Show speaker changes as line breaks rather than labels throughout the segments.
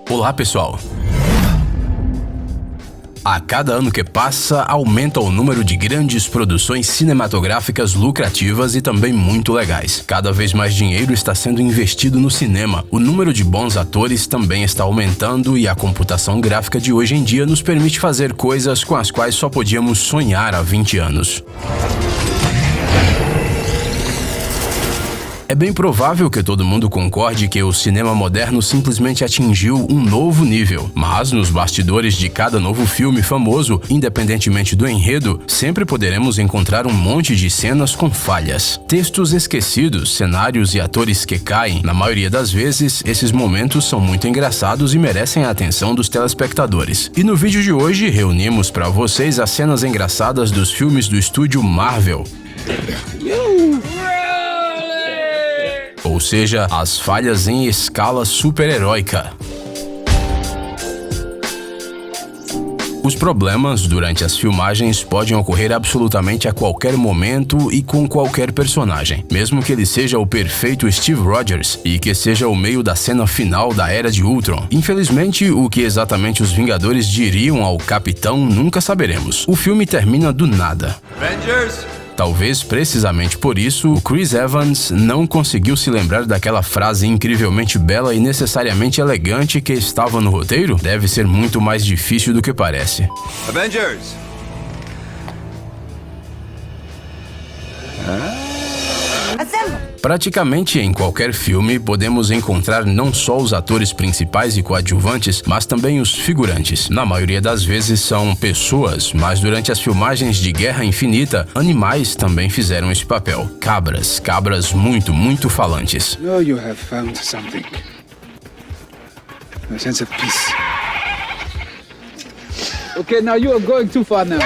Olá, pessoal! A cada ano que passa, aumenta o número de grandes produções cinematográficas lucrativas e também muito legais. Cada vez mais dinheiro está sendo investido no cinema. O número de bons atores também está aumentando e a computação gráfica de hoje em dia nos permite fazer coisas com as quais só podíamos sonhar há 20 anos. É bem provável que todo mundo concorde que o cinema moderno simplesmente atingiu um novo nível, mas nos bastidores de cada novo filme famoso, independentemente do enredo, sempre poderemos encontrar um monte de cenas com falhas. Textos esquecidos, cenários e atores que caem. Na maioria das vezes, esses momentos são muito engraçados e merecem a atenção dos telespectadores. E no vídeo de hoje, reunimos para vocês as cenas engraçadas dos filmes do estúdio Marvel. Ou seja, as falhas em escala super-heróica. Os problemas durante as filmagens podem ocorrer absolutamente a qualquer momento e com qualquer personagem, mesmo que ele seja o perfeito Steve Rogers e que seja o meio da cena final da Era de Ultron. Infelizmente, o que exatamente os Vingadores diriam ao Capitão nunca saberemos. O filme termina do nada. Avengers! Talvez precisamente por isso, o Chris Evans não conseguiu se lembrar daquela frase incrivelmente bela e necessariamente elegante que estava no roteiro? Deve ser muito mais difícil do que parece. Avengers! Praticamente em qualquer filme, podemos encontrar não só os atores principais e coadjuvantes, mas também os figurantes. Na maioria das vezes são pessoas, mas durante as filmagens de Guerra Infinita, animais também fizeram esse papel. Cabras muito falantes.
No, you have found something. A sense of peace. Okay, now you are going too far now.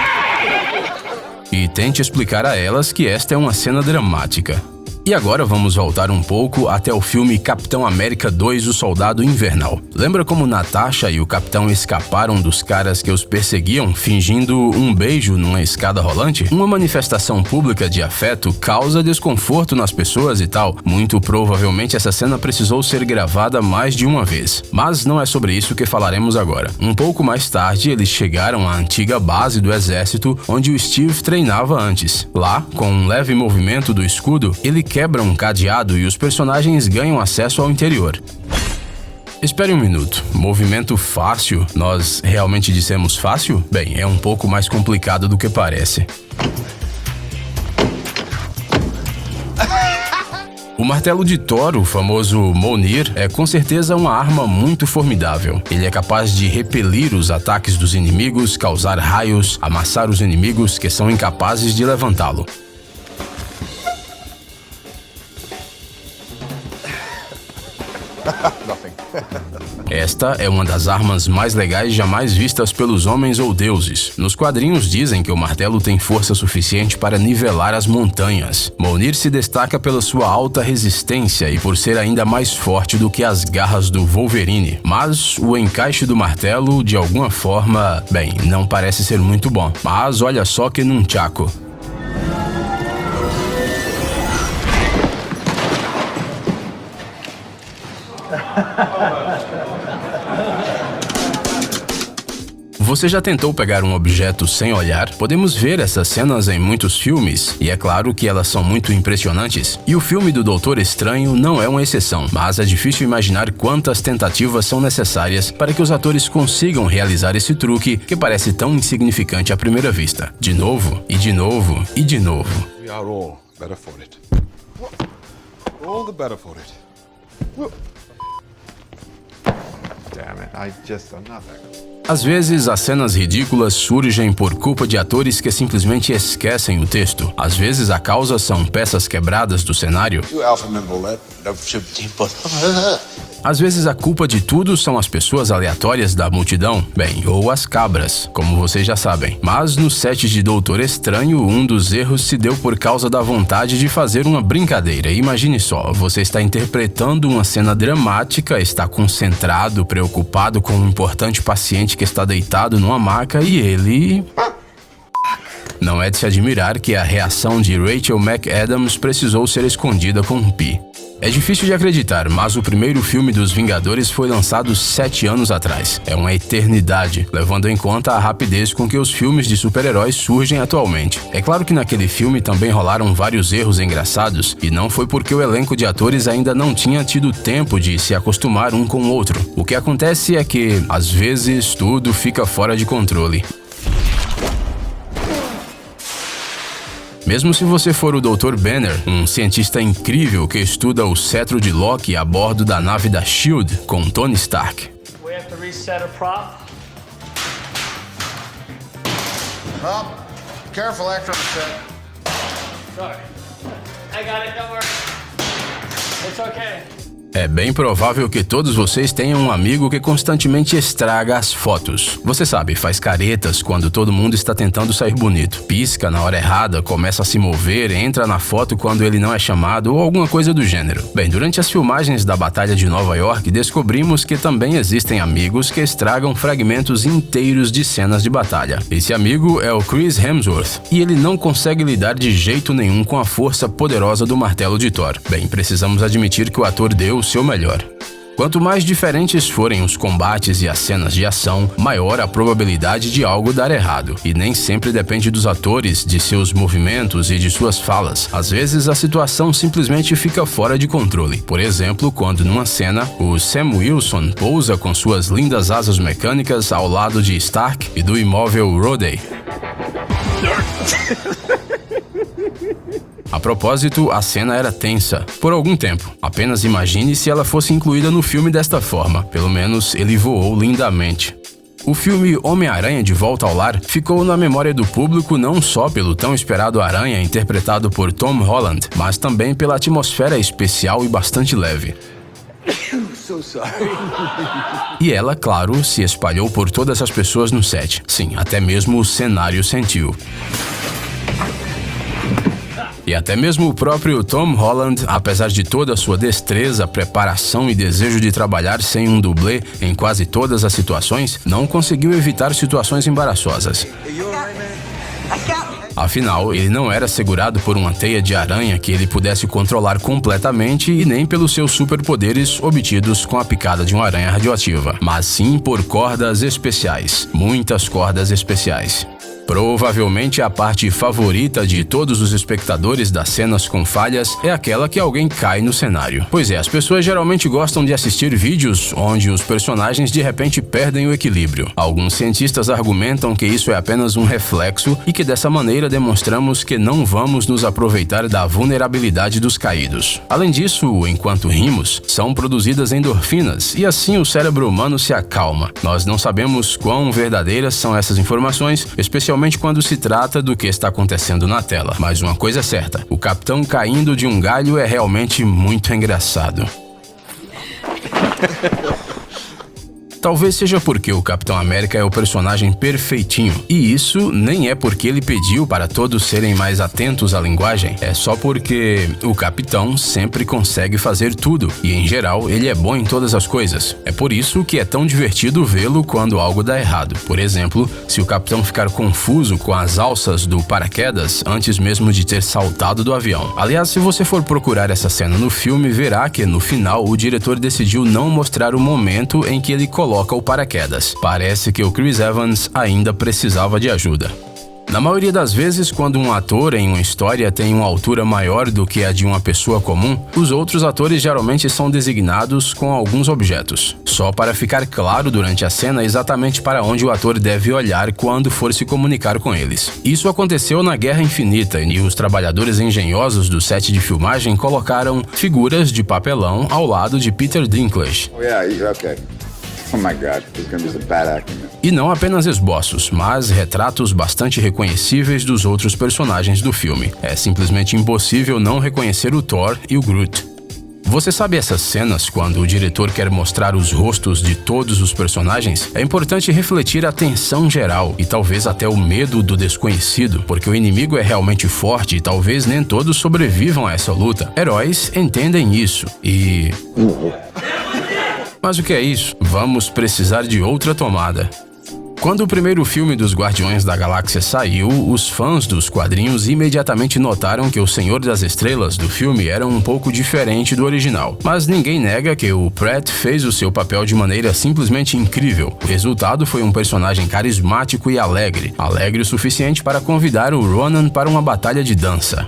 E tente explicar a elas que esta é uma cena dramática. E agora vamos voltar um pouco até o filme Capitão América 2, O Soldado Invernal. Lembra como Natasha e o Capitão escaparam dos caras que os perseguiam, fingindo um beijo numa escada rolante? Uma manifestação pública de afeto causa desconforto nas pessoas e tal. Muito provavelmente essa cena precisou ser gravada mais de uma vez. Mas não é sobre isso que falaremos agora. Um pouco mais tarde, eles chegaram à antiga base do exército, onde o Steve treinava antes. Lá, com um leve movimento do escudo, ele quebra um cadeado e os personagens ganham acesso ao interior. Espere um minuto. Movimento fácil? Nós realmente dissemos fácil? Bem, é um pouco mais complicado do que parece. O martelo de Thor, o famoso Mjolnir, é com certeza uma arma muito formidável. Ele é capaz de repelir os ataques dos inimigos, causar raios, amassar os inimigos que são incapazes de levantá-lo. Esta é uma das armas mais legais jamais vistas pelos homens ou deuses. Nos quadrinhos dizem que o martelo tem força suficiente para nivelar as montanhas. Mjolnir se destaca pela sua alta resistência e por ser ainda mais forte do que as garras do Wolverine. Mas o encaixe do martelo, de alguma forma, bem, não parece ser muito bom. Mas olha só que nunchaku. Você já tentou pegar um objeto sem olhar? Podemos ver essas cenas em muitos filmes, e é claro que elas são muito impressionantes. E o filme do Doutor Estranho não é uma exceção, mas é difícil imaginar quantas tentativas são necessárias para que os atores consigam realizar esse truque que parece tão insignificante à primeira vista. De novo, e de novo, e de novo.
We are all better for it. All the better for it. Damn it, I just done nothing.
Às vezes, as cenas ridículas surgem por culpa de atores que simplesmente esquecem o texto. Às vezes, a causa são peças quebradas do cenário. Às vezes, a culpa de tudo são as pessoas aleatórias da multidão, bem, ou as cabras, como vocês já sabem. Mas no set de Doutor Estranho, um dos erros se deu por causa da vontade de fazer uma brincadeira. Imagine só, você está interpretando uma cena dramática, está concentrado, preocupado com um importante paciente que está deitado numa maca e ele... Não é de se admirar que a reação de Rachel McAdams precisou ser escondida com um pi. É difícil de acreditar, mas o primeiro filme dos Vingadores foi lançado 7 anos atrás. É uma eternidade, levando em conta a rapidez com que os filmes de super-heróis surgem atualmente. É claro que naquele filme também rolaram vários erros engraçados, e não foi porque o elenco de atores ainda não tinha tido tempo de se acostumar um com o outro. O que acontece é que, às vezes, tudo fica fora de controle. Mesmo se você for o Dr. Banner, um cientista incrível que estuda o cetro de Loki a bordo da nave da S.H.I.E.L.D. com Tony Stark.
We have to reset a prop.
Oh, careful after the set.
Sorry. I got it, don't worry. It's okay.
É bem provável que todos vocês tenham um amigo que constantemente estraga as fotos. Você sabe, faz caretas quando todo mundo está tentando sair bonito. Pisca na hora errada, começa a se mover, entra na foto quando ele não é chamado ou alguma coisa do gênero. Bem, durante as filmagens da Batalha de Nova York, descobrimos que também existem amigos que estragam fragmentos inteiros de cenas de batalha. Esse amigo é o Chris Hemsworth, e ele não consegue lidar de jeito nenhum com a força poderosa do martelo de Thor. Bem, precisamos admitir que o ator deu o seu melhor. Quanto mais diferentes forem os combates e as cenas de ação, maior a probabilidade de algo dar errado. E nem sempre depende dos atores, de seus movimentos e de suas falas. Às vezes a situação simplesmente fica fora de controle. Por exemplo, quando numa cena, o Sam Wilson pousa com suas lindas asas mecânicas ao lado de Stark e do imóvel Rhodey. A propósito, a cena era tensa, por algum tempo. Apenas imagine se ela fosse incluída no filme desta forma. Pelo menos ele voou lindamente. O filme Homem-Aranha de Volta ao Lar ficou na memória do público não só pelo tão esperado Aranha interpretado por Tom Holland, mas também pela atmosfera especial e bastante leve.
So sorry.
E ela, claro, se espalhou por todas as pessoas no set. Sim, até mesmo o cenário sentiu. E até mesmo o próprio Tom Holland, apesar de toda a sua destreza, preparação e desejo de trabalhar sem um dublê em quase todas as situações, não conseguiu evitar situações embaraçosas. Afinal, ele não era segurado por uma teia de aranha que ele pudesse controlar completamente e nem pelos seus superpoderes obtidos com a picada de uma aranha radioativa, mas sim por cordas especiais, muitas cordas especiais. Provavelmente a parte favorita de todos os espectadores das cenas com falhas é aquela que alguém cai no cenário. Pois é, as pessoas geralmente gostam de assistir vídeos onde os personagens de repente perdem o equilíbrio. Alguns cientistas argumentam que isso é apenas um reflexo e que dessa maneira demonstramos que não vamos nos aproveitar da vulnerabilidade dos caídos. Além disso, enquanto rimos, são produzidas endorfinas e assim o cérebro humano se acalma. Nós não sabemos quão verdadeiras são essas informações, especialmente quando se trata do que está acontecendo na tela. Mas uma coisa é certa, o Capitão caindo de um galho é realmente muito engraçado. Talvez seja porque o Capitão América é o personagem perfeitinho. E isso nem é porque ele pediu para todos serem mais atentos à linguagem. É só porque o Capitão sempre consegue fazer tudo. E em geral, ele é bom em todas as coisas. É por isso que é tão divertido vê-lo quando algo dá errado. Por exemplo, se o Capitão ficar confuso com as alças do paraquedas antes mesmo de ter saltado do avião. Aliás, se você for procurar essa cena no filme, verá que no final o diretor decidiu não mostrar o momento em que ele coloca o paraquedas. Parece que o Chris Evans ainda precisava de ajuda. Na maioria das vezes, quando um ator em uma história tem uma altura maior do que a de uma pessoa comum, os outros atores geralmente são designados com alguns objetos, só para ficar claro durante a cena exatamente para onde o ator deve olhar quando for se comunicar com eles. Isso aconteceu na Guerra Infinita e os trabalhadores engenhosos do set de filmagem colocaram figuras de papelão ao lado de Peter Dinklage.
Oh, yeah, okay. Oh my God, he's gonna be some bad acting.
E não apenas esboços, mas retratos bastante reconhecíveis dos outros personagens do filme. É simplesmente impossível não reconhecer o Thor e o Groot. Você sabe essas cenas quando o diretor quer mostrar os rostos de todos os personagens? É importante refletir a tensão geral e talvez até o medo do desconhecido, porque o inimigo é realmente forte e talvez nem todos sobrevivam a essa luta. Heróis entendem isso e... Mas o que é isso? Vamos precisar de outra tomada. Quando o primeiro filme dos Guardiões da Galáxia saiu, os fãs dos quadrinhos imediatamente notaram que o Senhor das Estrelas do filme era um pouco diferente do original. Mas ninguém nega que o Pratt fez o seu papel de maneira simplesmente incrível. O resultado foi um personagem carismático e alegre o suficiente para convidar o Ronan para uma batalha de dança.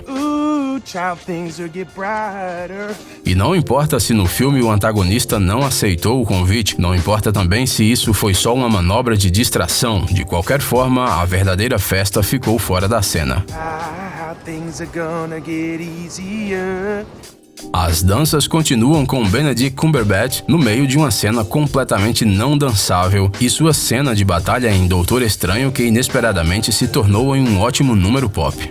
E não importa se no filme o antagonista não aceitou o convite, não importa também se isso foi só uma manobra de distração, de qualquer forma, a verdadeira festa ficou fora da cena. As danças continuam com Benedict Cumberbatch no meio de uma cena completamente não dançável e sua cena de batalha em Doutor Estranho que inesperadamente se tornou em um ótimo número pop.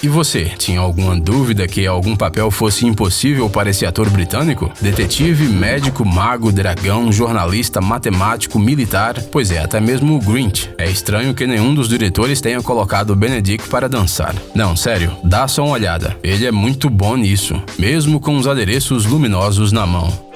E você, tinha alguma dúvida que algum papel fosse impossível para esse ator britânico? Detetive, médico, mago, dragão, jornalista, matemático, militar, pois é, até mesmo o Grinch. É estranho que nenhum dos diretores tenha colocado Benedict para dançar. Não, sério, dá só uma olhada. Ele é muito bom nisso, mesmo com os adereços luminosos na mão.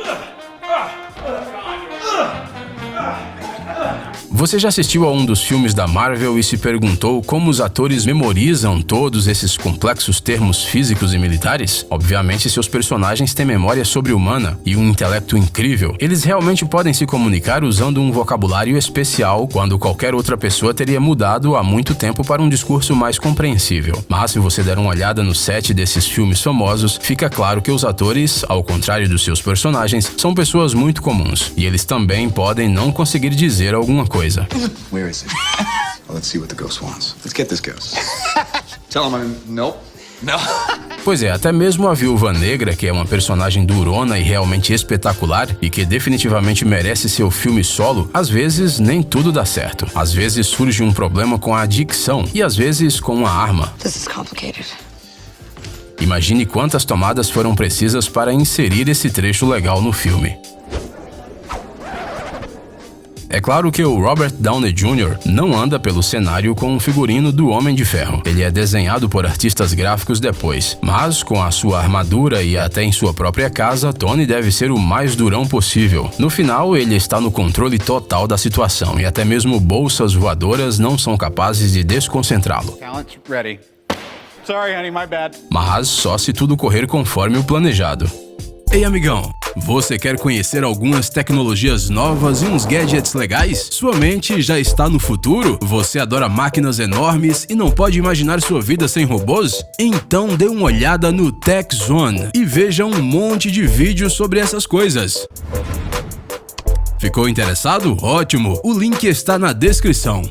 Você já assistiu a um dos filmes da Marvel e se perguntou como os atores memorizam todos esses complexos termos físicos e militares? Obviamente, seus personagens têm memória sobre-humana e um intelecto incrível. Eles realmente podem se comunicar usando um vocabulário especial quando qualquer outra pessoa teria mudado há muito tempo para um discurso mais compreensível. Mas se você der uma olhada no set desses filmes famosos, fica claro que os atores, ao contrário dos seus personagens, são pessoas muito comuns e eles também podem não conseguir dizer alguma coisa.
Where is it? Well, let's see what the ghost wants. Let's get this ghost. Tell him nope. No.
Pois é, até mesmo a Viúva Negra, que é uma personagem durona e realmente espetacular e que definitivamente merece seu filme solo, às vezes nem tudo dá certo. Às vezes surge um problema com a dicção e às vezes com uma arma.
This is complicated.
Imagine quantas tomadas foram precisas para inserir esse trecho legal no filme. É claro que o Robert Downey Jr. não anda pelo cenário com um figurino do Homem de Ferro. Ele é desenhado por artistas gráficos depois. Mas, com a sua armadura e até em sua própria casa, Tony deve ser o mais durão possível. No final, ele está no controle total da situação e até mesmo bolsas voadoras não são capazes de desconcentrá-lo.
Ready. Sorry, honey, my bad.
Mas só se tudo correr conforme o planejado. Ei, amigão! Você quer conhecer algumas tecnologias novas e uns gadgets legais? Sua mente já está no futuro? Você adora máquinas enormes e não pode imaginar sua vida sem robôs? Então dê uma olhada no Tech Zone e veja um monte de vídeos sobre essas coisas. Ficou interessado? Ótimo! O link está na descrição.